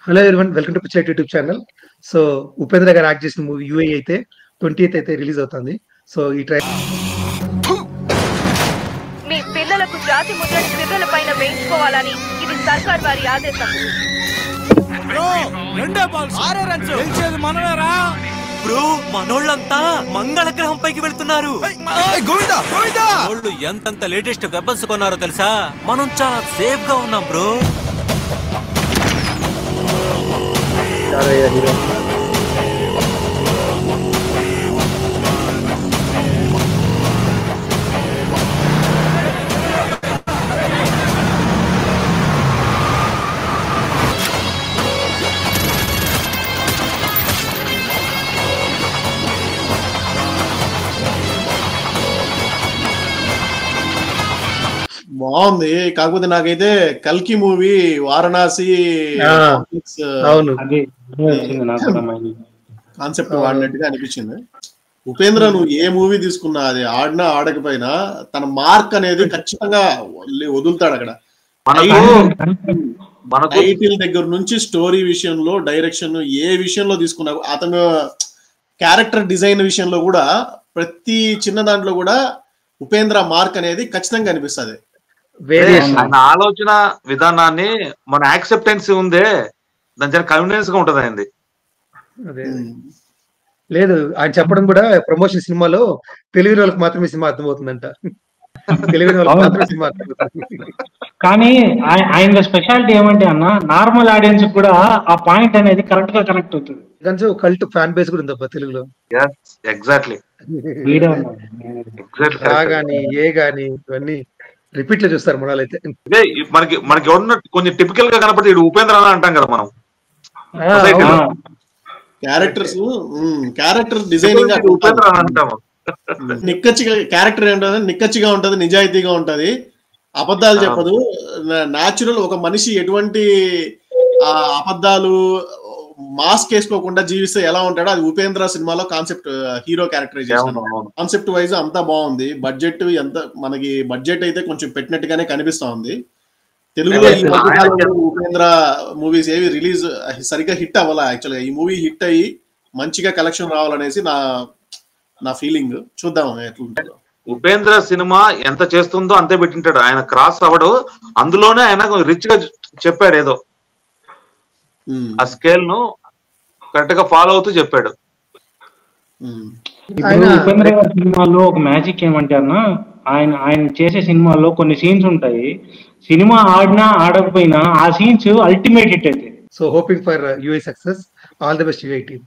Hello everyone, welcome to picture YouTube channel. So Upendra గారు act చేసిన movie UA అయితే 20th అయితే రిలీజ్ అవుతుంది. సో ఈ మీ పిల్లలకు జాతి ముద్ర శిబిరాల పైన వేయించుకోవాలని ఇది సర్కార్ వారి ఆదేశం. బ్రో, మనోళ్ళంతా మంగళ గ్రహం పైకి వెళ్తున్నారు. వాళ్ళు ఎంతంత లేటెస్ట్ వెపన్స్ కొన్నారో తెలుసా? మనం చాలా సేఫ్ గా ఉన్నాం బ్రో. బాగుంది. కాకపోతే నాకైతే కల్కి మూవీ వారణాసి కాన్సెప్ట్ వాడినట్టుగా అనిపించింది. ఉపేంద్ర, నువ్వు ఏ మూవీ తీసుకున్నా అది ఆడినా ఆడకపోయినా తన మార్క్ అనేది ఖచ్చితంగా వదులుతాడు. అక్కడ టైటిల్ దగ్గర నుంచి స్టోరీ విషయంలో, డైరెక్షన్, ఏ విషయంలో తీసుకున్నా, అతను క్యారెక్టర్ డిజైన్ విషయంలో కూడా ప్రతి చిన్న దాంట్లో కూడా ఉపేంద్ర మార్క్ అనేది ఖచ్చితంగా అనిపిస్తుంది. ఆయన ఆలోచన విధానాన్ని మన యాక్సెప్టెన్స్ ఉందే, దాని చాలా కన్వీనియన్స్ గా ఉంటది అయింది. లేదు, ఆయన చెప్పడం కూడా ప్రమోషన్ సినిమాలో తెలుగు వాళ్ళకి మాత్రమే సినిమా అర్థమవుతుందంట. తెలుగు వాళ్ళకి మాత్రమే సినిమా అర్థమవుతుంది. కానీ ఆయన స్పెషాలిటీ ఏమంటే అన్న, నార్మల్ ఆడియన్స్ కూడా ఆ పాయింట్ అనేది కరెక్ట్ గా కనెక్ట్ అవుతుంది. కొంచెం కల్ట్ ఫ్యాన్ బేస్ కూడా ఉందబ్బా తెలుగులో. ఎగ్జాక్ట్లీ గానీ ఏ గానీ ఇవన్నీ రిపీట్ లో చూస్తారు మనలైతే. మనకి ఉన్న కొంచెం టిపికల్ గా కనపడి ఉపేంద్ర అని అంటాం కదా మనం. క్యారెక్టర్ డిజైనింగ్ ఉపేంద్ర అని అంటాము. నిక్కచ్చిగా క్యారెక్టర్ ఏంటంటే నిక్కచ్చిగా ఉంటది, నిజాయితీగా ఉంటది, అబద్ధాలు చెప్పదు. న్యాచురల్ ఒక మనిషి ఎటువంటి అబద్ధాలు మాస్క్ వేసుకోకుండా జీవిస్తే ఎలా ఉంటాడో అది ఉపేంద్ర సినిమాలో concept, hero characterization concept wise అంతా బాగుంది. బడ్జెట్ ఎంత మనకి బడ్జెట్ అయితే కొంచెం పెట్టినట్టుగానే కనిపిస్తా ఉంది. తెలుగులో ఈ మధ్యకాలంలో ఉపేంద్ర మూవీస్ ఏవి రిలీజ్ సరిగ్గా హిట్ అవ్వాలా. యాక్చువల్గా ఈ మూవీ హిట్ అయ్యి మంచిగా కలెక్షన్ రావాలనేసి నా ఫీలింగ్. చూద్దాం ఎట్లుంటుందో. ఉపేంద్ర సినిమా ఎంత చేస్తుందో అంతే పెట్టింటాడు. ఆయన క్రాస్ అవ్వడు. అందులోనే ఆయన రిచ్ గా చెప్పాడు, ఏదో ఆ స్కేల్ ను కరెక్ట్ గా ఫాలో అవుతూ చెప్పాడు. ఉపేంద్ర గారి సినిమాలో ఒక మ్యాజిక్ ఏమంటే అన్న, ఆయన చేసే సినిమాల్లో కొన్ని సీన్స్ ఉంటాయి, సినిమా ఆడినా ఆడకపోయినా ఆ సీన్స్ అల్టిమేట్ హిట్ అయితే. So hoping for UA success. All the best UA team.